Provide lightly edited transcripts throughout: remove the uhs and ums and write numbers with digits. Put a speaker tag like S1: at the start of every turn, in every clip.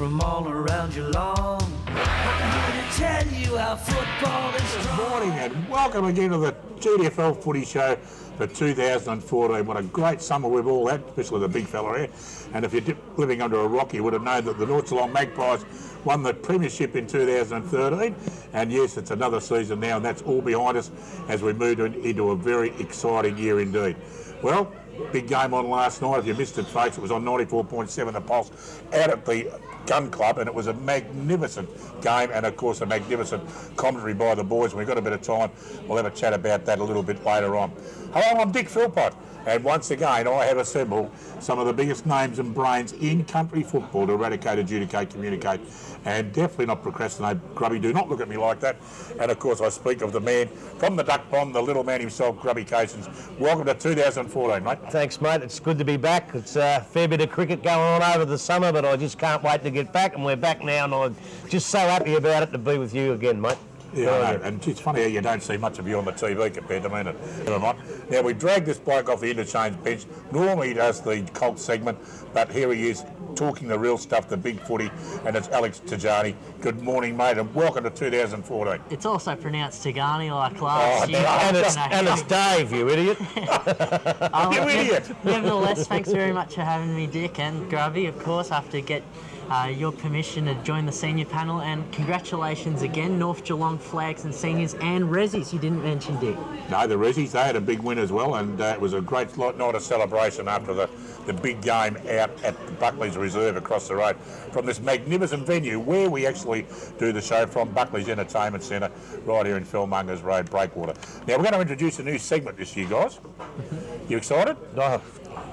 S1: from all around Geelong. I'm here to tell you how football is strong.
S2: Good morning and welcome again to the GDFL Footy Show for 2014. What a great summer we've all had, especially the big fella here. And if you're living under a rock, you would have known that the North Geelong Magpies won the premiership in 2013. And yes, it's another season now, and that's all behind us as we move into a very exciting year indeed. Well, big game on last night. If you missed it, folks, it was on 94.7 The Pulse out at the Gun Club, and it was a magnificent game and, of course, a magnificent commentary by the boys. We've got a bit of time. We'll have a chat about that a little bit later on. Hello, I'm Dick Philpott, and once again, I have assembled some of the biggest names and brains in country football to eradicate, adjudicate, communicate, and definitely not procrastinate. Grubby, do not look at me like that. And, of course, I speak of the man from the duck pond, the little man himself, Grubby Cations. Welcome to 2014, mate.
S3: Thanks, mate. It's good to be back. It's a fair bit of cricket going on over the summer, but I just can't wait to get back, and we're back now, and I'm just so happy about it to be with you again, mate.
S2: Yeah, I know. And it's funny how you don't see much of you on the TV compared to me. Never mind. Now, we dragged this bloke off the interchange bench. Normally he does the cult segment, but here he is talking the real stuff, the big footy, and it's Alex Tigani. Good morning, mate, and welcome to 2014.
S4: It's also pronounced Tigani like last year.
S3: And it's Dave, you idiot.
S2: You idiot.
S4: Nevertheless, thanks very much for having me, Dick, and Grubby, of course. I have to get your permission to join the senior panel, and congratulations again, North Geelong Flags and Seniors and Rezzies. You didn't mention, Dick.
S2: No, the Rezzies, they had a big win as well, and it was a great night of celebration after the big game out at the Buckley's Reserve across the road from this magnificent venue where we actually do the show from, Buckley's Entertainment Centre, right here in Philmongers Road, Breakwater. Now, we're going to introduce a new segment this year, guys. You excited?
S3: Oh,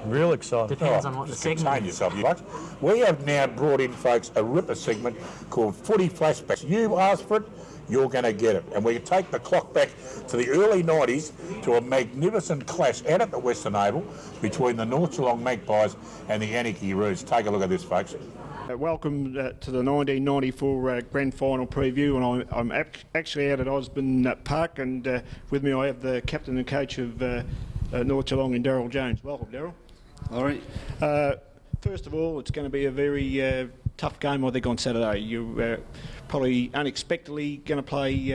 S3: real excited.
S4: Depends on what the segment
S2: Contain
S4: is.
S2: yourself, you folks. We have now brought in, folks, a ripper segment called Footy Flashbacks. You asked for it, you're going to get it. And we take the clock back to the early 90s to a magnificent clash out at the Western Oval between the North Geelong Magpies and the Anarchy Roos. Take a look at this, folks.
S5: Welcome to the 1994 Grand Final preview, and I'm actually out at Osborne Park, and with me I have the captain and coach of North Geelong and Daryl Jones. Welcome, Daryl.
S6: All right.
S5: First of all, it's going to be a very tough game, I think, on Saturday. You're probably unexpectedly going to play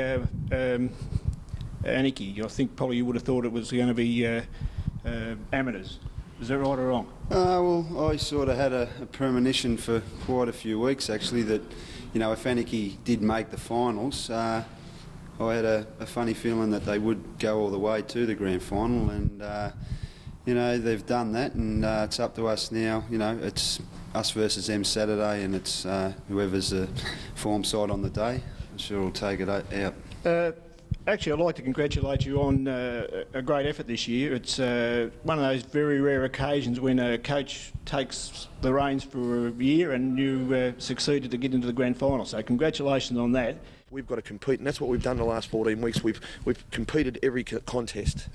S5: Anarchy. I think probably you would have thought it was going to be amateurs. Is that right or wrong?
S6: Well, I sort of had a premonition for quite a few weeks, actually, that, you know, if Anarchy did make the finals, I had a funny feeling that they would go all the way to the grand final, and you know, they've done that, and it's up to us now. You know, it's us versus them Saturday, and it's whoever's the form side on the day. I'm sure we'll take it out.
S5: Actually, I'd like to congratulate you on a great effort this year. It's one of those very rare occasions when a coach takes the reins for a year and you succeeded to get into the grand final. So congratulations on that.
S7: We've got to compete, and that's what we've done the last 14 weeks. We've competed every contest.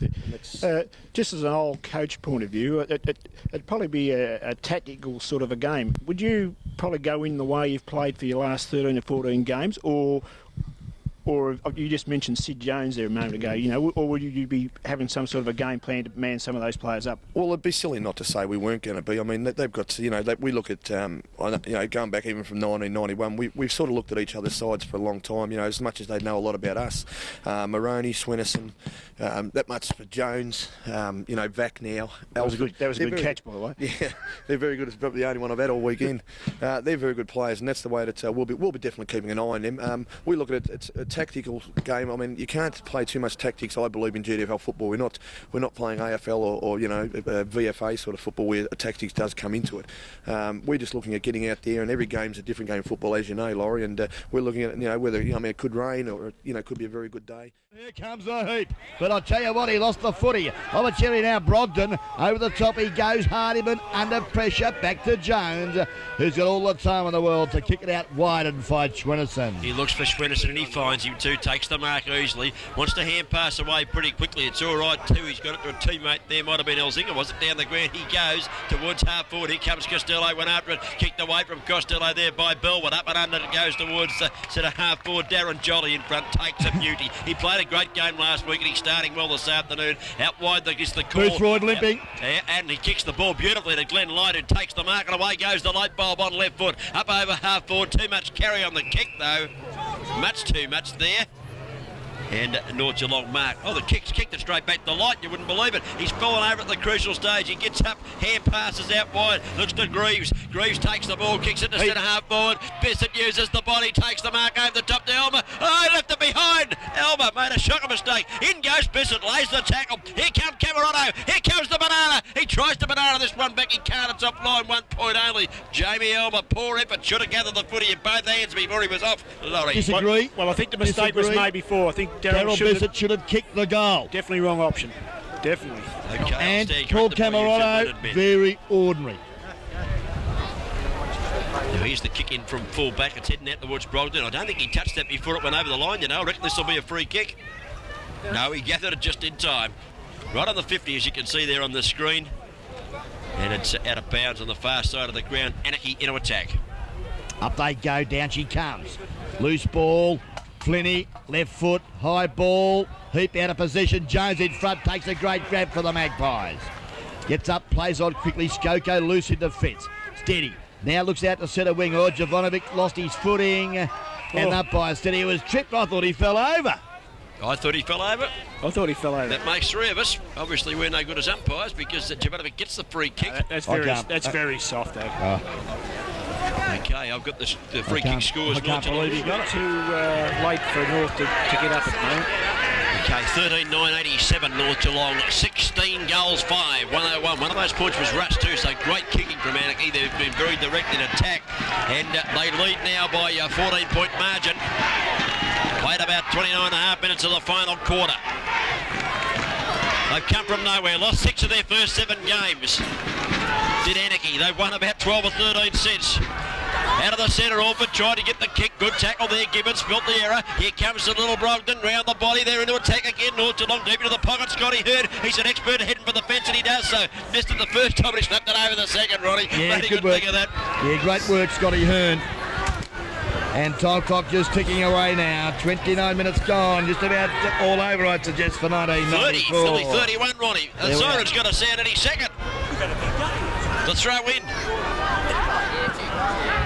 S5: Just as an old coach point of view, it'd probably be a tactical sort of a game. Would you probably go in the way you've played for your last 13 or 14 games, or you just mentioned Sid Jones there a moment ago, you know, or would you be having some sort of a game plan to man some of those players up?
S7: Well, it'd be silly not to say we weren't going to be. I mean, they've got, you know, we look at, you know, going back even from 1991, we've sort of looked at each other's sides for a long time, you know, as much as they know a lot about us. Maroney, Swenison, that much for Jones, you know, Vac now.
S5: That was a good catch, by the way.
S7: Yeah, they're very good. It's probably the only one I've had all weekend. They're very good players, and that's the way that we'll be definitely keeping an eye on them. We look at it, it's a tactical game. I mean, you can't play too much tactics, I believe, in GDFL football. We're not playing AFL or you know, VFA sort of football where tactics does come into it. We're just looking at getting out there, and every game's a different game of football, as you know, Laurie, and we're looking at, you know, whether, I mean, it could rain or, you know, it could be a very good day.
S8: Here comes the heat, but I'll tell you what, he lost the footy. Opportunity now, Brogdon, over the top he goes, Hardiman under pressure, back to Jones, who's got all the time in the world to kick it out wide and fight Schwennison.
S9: He looks for Schwennison and he finds him. him too. Takes the mark easily. Wants to hand pass away pretty quickly. It's all right too. He's got it to a teammate there. Might have been Elzinga. Was it down the ground? He goes towards half forward. Here comes Costello. Went after it. Kicked away from Costello there by Bellwood. Up and under it goes towards the centre half forward. Darren Jolly in front takes a beauty. He played a great game last week and he's starting well this afternoon. Out wide is the call.
S8: Boothroyd limping.
S9: And he kicks the ball beautifully to Glenn Light, who takes the mark, and away goes the light bulb on left foot. Up over half forward. Too much carry on the kick though. Much too much there. And North Geelong mark. Oh, the kick's kicked it straight back to Light. You wouldn't believe it. He's fallen over at the crucial stage. He gets up, hand passes out wide, looks to Greaves. Greaves takes the ball, kicks it to centre half forward. Bissett uses the body, takes the mark over the top to Elmer. Oh, he left it behind. Elmer made a shocker mistake. In goes Bissett, lays the tackle. Here comes Camerano. Here comes the banana. He tries to banana this one back. He can't. It's offline, 1 point only. Jamie Elmer, poor effort. Should have gathered the footy in both hands before he was off. Laurie.
S8: Disagree.
S5: Well, I think the mistake was made before. I think
S8: Daryl Bissett should have kicked the goal.
S5: Definitely wrong option. Definitely.
S9: Okay,
S8: And Paul Camerano, very ordinary.
S9: Now here's the kick in from full back. It's heading out towards Brogden. I don't think he touched that before it went over the line, you know. I reckon this will be a free kick. No, he gathered it just in time. Right on the 50, as you can see there on the screen. And it's out of bounds on the far side of the ground. Anarchy into attack.
S8: Up they go, down she comes. Loose ball, Flinney, left foot, high ball, Heap out of position. Jones in front, takes a great grab for the Magpies. Gets up, plays on quickly. Skoko loose in defence. Steady. Now looks out to centre wing. Oh, Jovanovic lost his footing. And up by steady. He was tripped. I thought he fell over.
S9: I thought he fell over.
S5: I thought he fell over.
S9: That makes three of us. Obviously, we're no good as umpires because Jovanovic gets the free kick.
S5: That's very soft, though.
S9: Okay, I've got the free kick scores.
S5: I can't believe he got it. Too late for North to get up at the moment.
S9: Okay, 13-9-87 North Geelong, 16 goals, 5, 101. One of those points was Russ too, so great kicking from Anarchy. They've been very direct in attack, and they lead now by a 14-point margin. Played about 29.5 minutes of the final quarter. They've come from nowhere, lost 6 of their first 7 games. Did Anarchy. They've won about 12 or 13 sets. Out of the centre, Orford tried to get the kick. Good tackle there, Gibbons felt the error. Here comes the little Brogden, round the body there into attack again. North Geelong deep into the pocket. Scotty Hurd, he's an expert heading for the fence, and he does so. Missed it the first time, but he snapped it over the second, Ronnie.
S8: Yeah,
S9: Bloody
S8: good work.
S9: Think of that.
S8: Yeah, great work, Scotty Hearn. And time clock just ticking away now. 29 minutes gone, just about all over, I'd suggest, for 1994.
S9: 30, 31, Ronnie. The siren's got to sound any second. The throw in.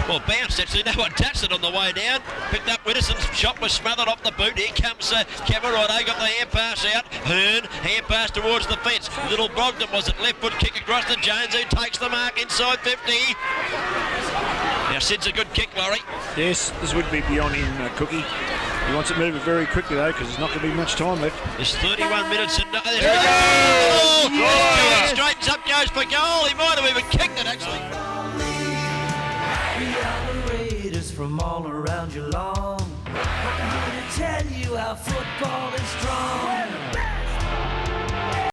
S9: Well, bounced actually, no one touched it on the way down. Picked up Widdowson's shot, was smothered off the boot. Here comes Camerano, got the hand pass out. Hearn, hand pass towards the fence. Little Brogden was it, left foot kick across to Jones, who takes the mark inside 50. Now Sid's a good kick, Laurie.
S5: Yes, this would be beyond him, Cookie. He wants it moving very quickly though, because there's not going to be much time left.
S9: There's 31 minutes and
S5: Yes!
S9: Straightens up, goes for goal. He might have even kicked it actually.
S1: From all around Geelong, I'm here to tell you how football is strong.